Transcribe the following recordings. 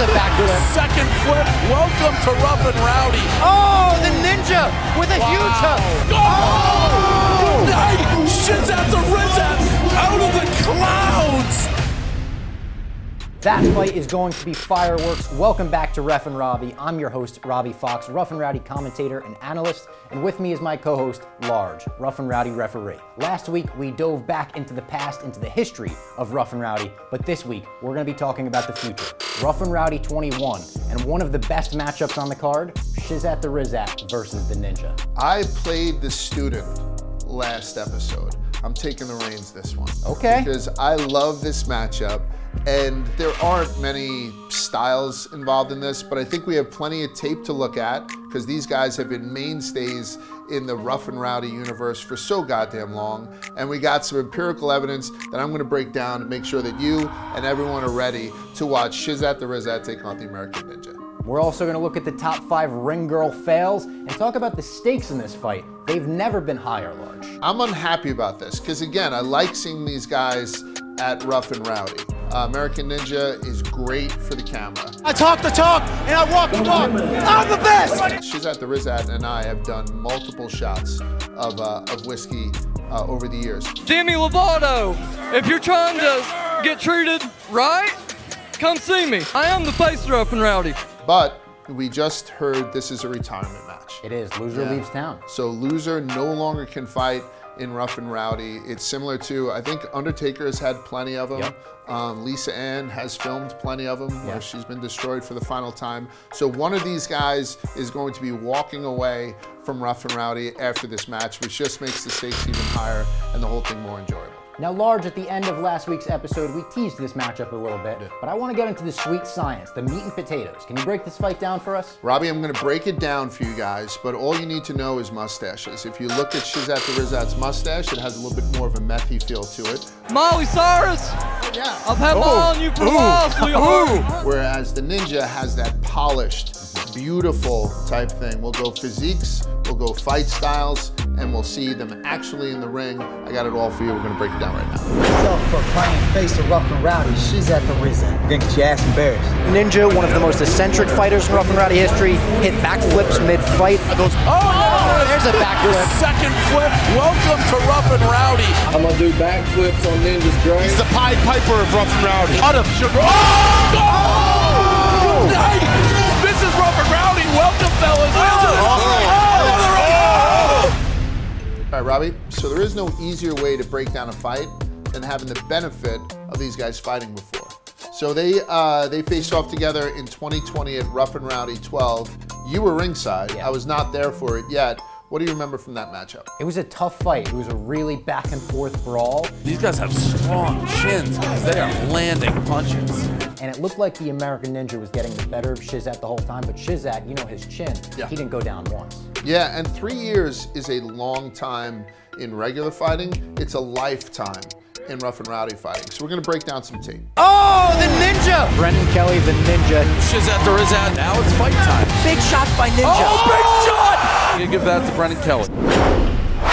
a backflip. Second flip. Welcome to Rough and Rowdy. Oh, the Ninja with a huge hook. Oh! Night! Shizat the Rizat out of the clouds! That fight is going to be fireworks. Welcome back to Ref and Robbie. I'm your host, Robbie Fox, Rough and Rowdy commentator and analyst, and with me is my co-host, Large, Rough and Rowdy referee. Last week, we dove back into the past, into the history of Rough and Rowdy, but this week, we're going to be talking about the future. Rough and Rowdy 21, and one of the best matchups on the card, Shizat the Rizat versus the Ninja. I played the student last episode. I'm taking the reins this one. Okay. Because I love this matchup, and there aren't many styles involved in this, but I think we have plenty of tape to look at because these guys have been mainstays in the Rough and Rowdy universe for so goddamn long, and we got some empirical evidence that I'm gonna break down and make sure that you and everyone are ready to watch Shizat the Rizat take on the American Ninja. We're also going to look at the top 5 ring girl fails and talk about the stakes in this fight. They've never been higher, Large. I'm unhappy about this because, again, I like seeing these guys at Rough and Rowdy. American Ninja is great for the camera. I talk the talk and I walk the walk. I'm the best! Shizat the Rizat and I have done multiple shots of whiskey over the years. Demi Lovato, if you're trying to get treated right, come see me. I am the face of Rough and Rowdy. But we just heard this is a retirement match. It is. Loser leaves town. So loser no longer can fight in Rough and Rowdy. It's similar to, I think Undertaker has had plenty of them. Yep. Lisa Ann has filmed plenty of them where she's been destroyed for the final time. So one of these guys is going to be walking away from Rough and Rowdy after this match, which just makes the stakes even higher and the whole thing more enjoyable. Now, Large, at the end of last week's episode, we teased this matchup a little bit, but I want to get into the sweet science, the meat and potatoes. Can you break this fight down for us? Robbie, I'm going to break it down for you guys, but all you need to know is mustaches. If you look at Shizat the Rizat's mustache, it has a little bit more of a methy feel to it. Miley Cyrus, Yeah. I've had my eye on you for a while, sweetheart. Whereas the Ninja has that polished, beautiful type thing. We'll go physiques, we'll go fight styles, and we'll see them actually in the ring. I got it all for you. We're gonna break it down right now. Self-proclaimed face of Rough and Rowdy, Shizat the Rizat. You're gonna get your ass embarrassed. Ninja, one of the most eccentric fighters in Rough and Rowdy history, hit backflips mid-fight. Oh, there's a backflip. Second flip. Welcome to Rough and Rowdy. I'm gonna do backflips on Ninja's grave. He's the Pied Piper of Rough and Rowdy. Oh! Night! This is Rough and Rowdy. Welcome, fellas. All right, Robbie, so there is no easier way to break down a fight than having the benefit of these guys fighting before. So they faced off together in 2020 at Rough and Rowdy 12. You were ringside. Yeah. I was not there for it yet. What do you remember from that matchup? It was a tough fight. It was a really back and forth brawl, These guys have strong chins because they are landing punches. and it looked like the American Ninja was getting the better of Shizat the whole time, but Shizat, you know his chin, he didn't go down once. Yeah, and 3 years is a long time in regular fighting. It's a lifetime in Rough and Rowdy fighting. So we're gonna break down some tape. Oh, the Ninja! Brendan Kelly, the Ninja. Shizat the Rizat. Now it's fight time. Big shot by Ninja. Oh, big shot! I'm gonna give that to Brendan Kelly.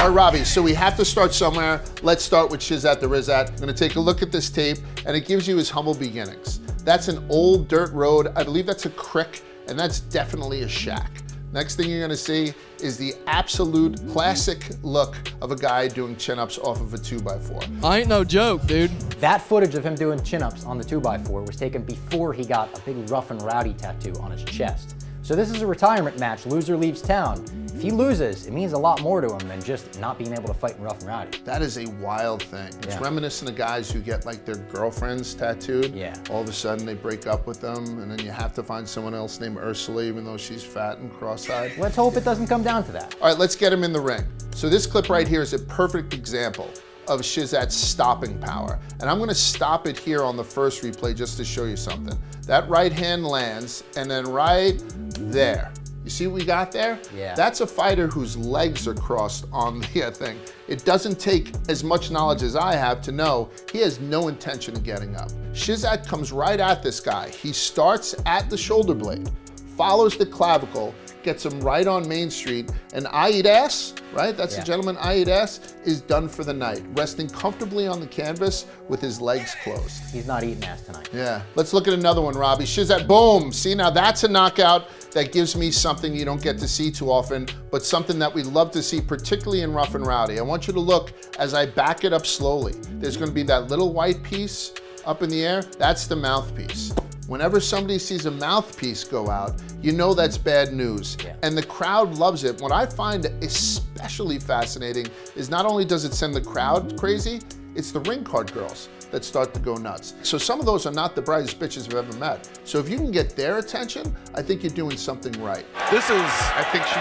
All right, Robbie, so we have to start somewhere. Let's start with Shizat the Rizat. I'm gonna take a look at this tape, and it gives you his humble beginnings. That's an old dirt road. I believe that's a crick, and that's definitely a shack. Next thing you're gonna see is the absolute classic look of a guy doing chin-ups off of a 2x4. I ain't no joke, dude. That footage of him doing chin-ups on the 2x4 was taken before he got a big Rough and Rowdy tattoo on his chest. So this is a retirement match. Loser leaves town. If he loses, it means a lot more to him than just not being able to fight in Rough and Rowdy. That is a wild thing. It's Yeah. reminiscent of guys who get like their girlfriends tattooed. Yeah. All of a sudden they break up with them, and then you have to find someone else named Ursula, even though she's fat and cross-eyed. Let's hope it doesn't come down to that. All right, let's get him in the ring. So this clip right here is a perfect example of Shizat's stopping power. And I'm gonna stop it here on the first replay just to show you something. That right hand lands, and then right there. You see what we got there? Yeah. That's a fighter whose legs are crossed on the thing. It doesn't take as much knowledge as I have to know he has no intention of getting up. Shizat comes right at this guy. He starts at the shoulder blade, follows the clavicle, gets him right on Main Street, and I Eat Ass, right? That's the gentleman, I Eat Ass, is done for the night, resting comfortably on the canvas with his legs closed. He's not eating ass tonight. Yeah. Let's look at another one, Robbie. Shizat, boom. See, now that's a knockout that gives me something you don't get to see too often, but something that we love to see, particularly in Rough and Rowdy. I want you to look as I back it up slowly. There's going to be that little white piece up in the air. That's the mouthpiece. Whenever somebody sees a mouthpiece go out, you know that's bad news. Yeah. And the crowd loves it. What I find especially fascinating is not only does it send the crowd crazy, it's the ring card girls that start to go nuts. So some of those are not the brightest bitches I've ever met. So if you can get their attention, I think you're doing something right. This is, I think she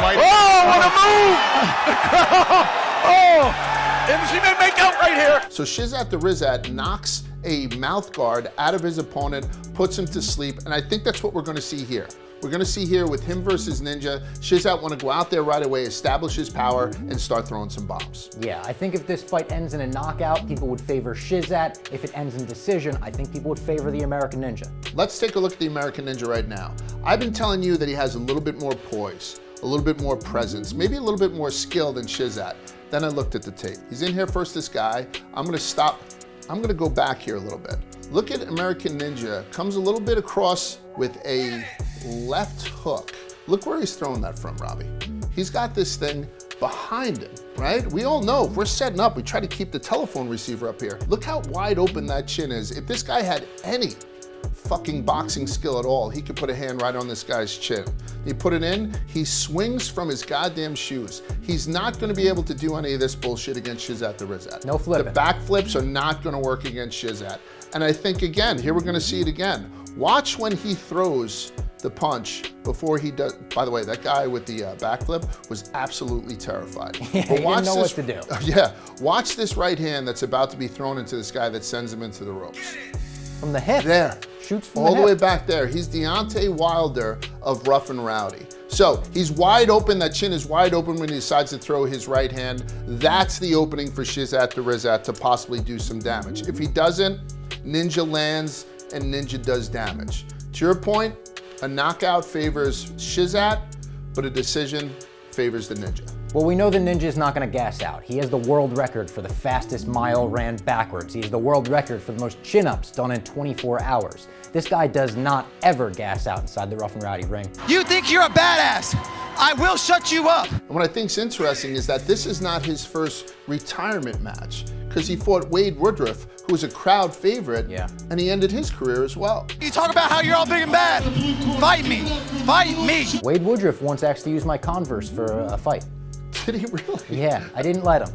might. Oh, what a move! Oh, and she may make out right here. So Shizat the Rizat knocks a mouth guard out of his opponent, puts him to sleep, and I think that's what we're gonna see here. We're gonna see here with him versus Ninja, Shizat wanna go out there right away, establish his power, and start throwing some bombs. Yeah, I think if this fight ends in a knockout, people would favor Shizat. If it ends in decision, I think people would favor the American Ninja. Let's take a look at the American Ninja right now. I've been telling you that he has a little bit more poise, a little bit more presence, maybe a little bit more skill than Shizat. Then I looked at the tape. He's in here first, this guy. I'm gonna go back here a little bit. Look at American Ninja, comes a little bit across with a left hook. Look where he's throwing that from, Robbie. He's got this thing behind him, right? We all know if we're setting up, we try to keep the telephone receiver up here. Look how wide open that chin is. If this guy had any fucking boxing skill at all, he could put a hand right on this guy's chin. You put it in, he swings from his goddamn shoes. He's not gonna be able to do any of this bullshit against Shizat the Rizat. No flipping. The backflips are not gonna work against Shizat. And I think again, here we're gonna see it again. Watch when he throws the punch before he does. By the way, that guy with the backflip was absolutely terrified. Yeah, he didn't know what to do. Yeah, watch this right hand that's about to be thrown into this guy that sends him into the ropes. From the hip. There. Shoots from all the the way hip. back there. He's Deontay Wilder of Rough and Rowdy. So he's wide open. That chin is wide open when he decides to throw his right hand. That's the opening for Shizat the Rizat to possibly do some damage. If he doesn't, Ninja lands and Ninja does damage. To your point, a knockout favors Shizat, but a decision favors the Ninja. Well, we know the Ninja is not going to gas out. He has the world record for the fastest mile ran backwards. He has the world record for the most chin-ups done in 24 hours. This guy does not ever gas out inside the Rough and Rowdy ring. You think you're a badass? I will shut you up. And what I think's interesting is that this is not his first retirement match, because he fought Wade Woodruff, who was a crowd favorite, and he ended his career as well. You talk about how you're all big and bad. Fight me. Fight me. Wade Woodruff once actually used my Converse for a fight. Did he really? Yeah, I didn't let him.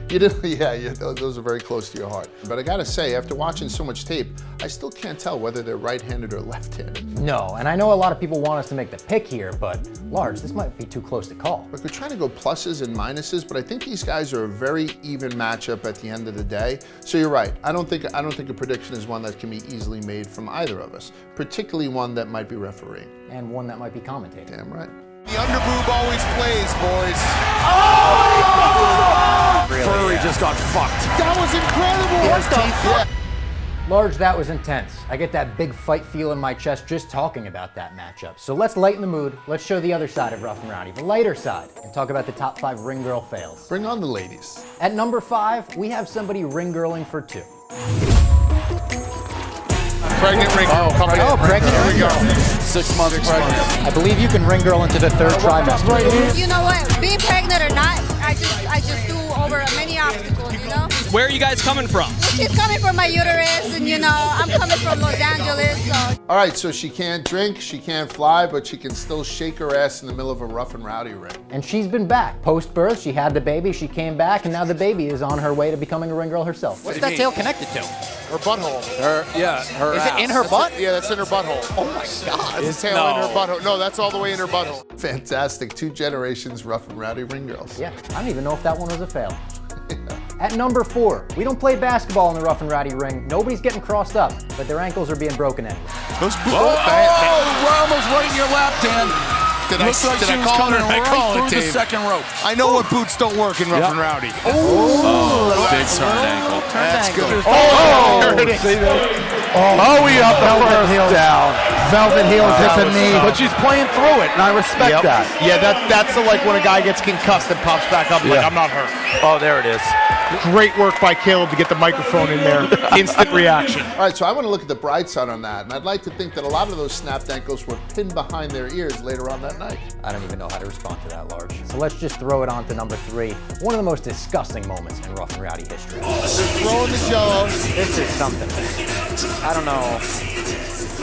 You did, yeah, those are very close to your heart. But I gotta say, after watching so much tape, I still can't tell whether they're right-handed or left-handed. No, and I know a lot of people want us to make the pick here, but Large, this might be too close to call. Look, we're trying to go pluses and minuses, but I think these guys are a very even matchup at the end of the day. So you're right. I don't think a prediction is one that can be easily made from either of us, particularly one that might be refereeing. And one that might be commentating. Damn right. The underboob always plays, boys. Furry just got fucked. That was incredible. What the fuck? Large, that was intense. I get that big fight feel in my chest just talking about that matchup. So let's lighten the mood. Let's show the other side of Rough and Rowdy, the lighter side, and talk about the top 5 ring girl fails. Bring on the ladies. At number 5, we have somebody ring girling for 2. Pregnant ring girl. Oh, pregnant ring girl. 6 months pregnant. I believe you can ring girl into the 3rd trimester. You know what? Being pregnant or not, I just do over many obstacles, you know? Where are you guys coming from? She's coming from my uterus, and you know, I'm coming from Los Angeles, so. All right, so she can't drink, she can't fly, but she can still shake her ass in the middle of a Rough and Rowdy ring. And she's been back. Post-birth, she had the baby, she came back, and now the baby is on her way to becoming a ring girl herself. What's that tail connected to? Her butthole. Her Is ass. it in her butt? Yeah, that's in her butthole. Oh my God. It's a tail in her butthole. No, that's all the way in her butthole. Fantastic, 2 generations Rough and Rowdy ring girls. Yeah, I don't even know if that one was a fail. At number 4, we don't play basketball in the Rough and Rowdy ring. Nobody's getting crossed up, but their ankles are being broken anyway. Those Ramos right in your lap, Dan. Looks like she was coming right through the second rope. I know what boots don't work in Rough and Rowdy. Oh, big turn ankle. That's good. Oh, he up the first down. velvet heels hit the knee. But she's playing through it, and I respect that. Yeah, that's like when a guy gets concussed and pops back up like, I'm not hurt. Oh, there it is. Great work by Caleb to get the microphone in there. Instant reaction. All right, so I want to look at the bright side on that, and I'd like to think that a lot of those snapped ankles were pinned behind their ears later on that night. I don't even know how to respond to that, Large. So let's just throw it on to number 3. One of the most disgusting moments in Rough and Rowdy history. They're throwing the Jello. This is something. I don't know.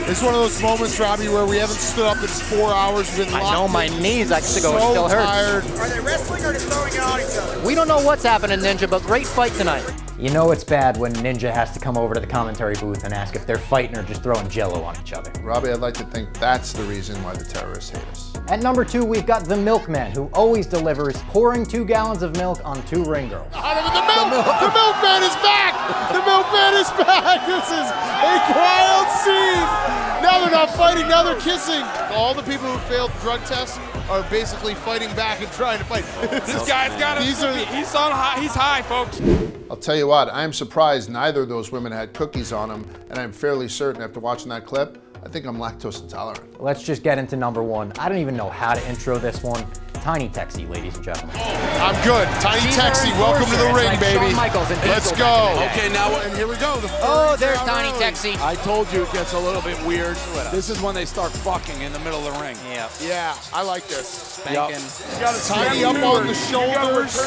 It's one of those moments, Robbie, where we haven't stood up in 4 hours. We've been I know my knees actually go. It still hurts. Are they wrestling or just throwing it on each other? We don't know what's happening, Ninja, but great fight tonight. You know it's bad when Ninja has to come over to the commentary booth and ask if they're fighting or just throwing Jello on each other. Robbie, I'd like to think that's the reason why the terrorists hate us. At number 2, we've got the Milkman, who always delivers, pouring 2 gallons of milk on 2 ring girls. The milkman is back! The milkman is back! This is a wild scene! Now they're not fighting, now they're kissing. All the people who failed drug tests are basically fighting back and trying to fight. This guy's got a he's on high, he's high, folks. I'll tell you what, I am surprised neither of those women had cookies on them, and I'm fairly certain after watching that clip, I think I'm lactose intolerant. Let's just get into number 1. I don't even know how to intro this one. Tiny Texie, ladies and gentlemen. I'm good. Tiny Texie, welcome to the ring, like baby. Let's go. Okay, now and here we go. There's Tiny Texie. I told you it gets a little bit weird. This is when they start fucking in the middle of the ring. Yeah, I like this. Spanking. You got to tidy up on the shoulders.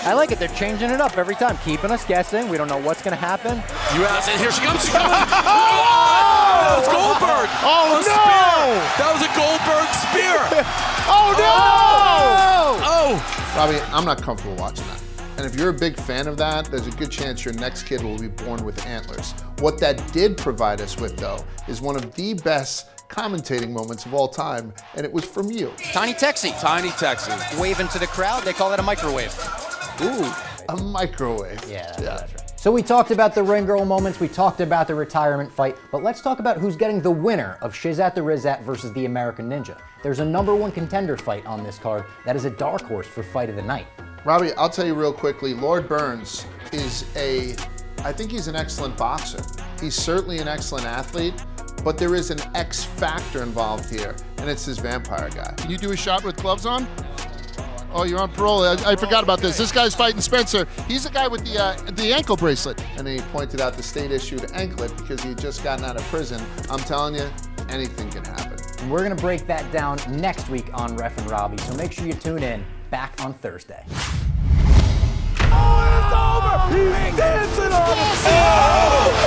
I like it. They're changing it up every time, keeping us guessing. We don't know what's going to happen. And here she comes. That was Goldberg. Oh, no! That was a Goldberg spear. Oh, no! Oh! Robbie, I'm not comfortable watching that. And if you're a big fan of that, there's a good chance your next kid will be born with antlers. What that did provide us with, though, is one of the best commentating moments of all time, and it was from you. Tiny Texie. Tiny Texie. Waving to the crowd, they call that a microwave. Ooh, a microwave. Yeah, that's right. So we talked about the ring girl moments, we talked about the retirement fight, but let's talk about who's getting the winner of Shizat the Rizat versus the American Ninja. There's a number 1 contender fight on this card that is a dark horse for fight of the night. Robbie, I'll tell you real quickly, Lord Burns is I think he's an excellent boxer. He's certainly an excellent athlete, but there is an X factor involved here, and it's this vampire guy. Can you do a shot with gloves on? Oh, you're on parole. I forgot about this. This guy's fighting Spencer. He's the guy with the ankle bracelet. And then he pointed out the state-issued anklet because he had just gotten out of prison. I'm telling you, anything can happen. And we're going to break that down next week on Ref and Robbie, so make sure you tune in back on Thursday. Oh, it's over! He's dancing on it! Oh!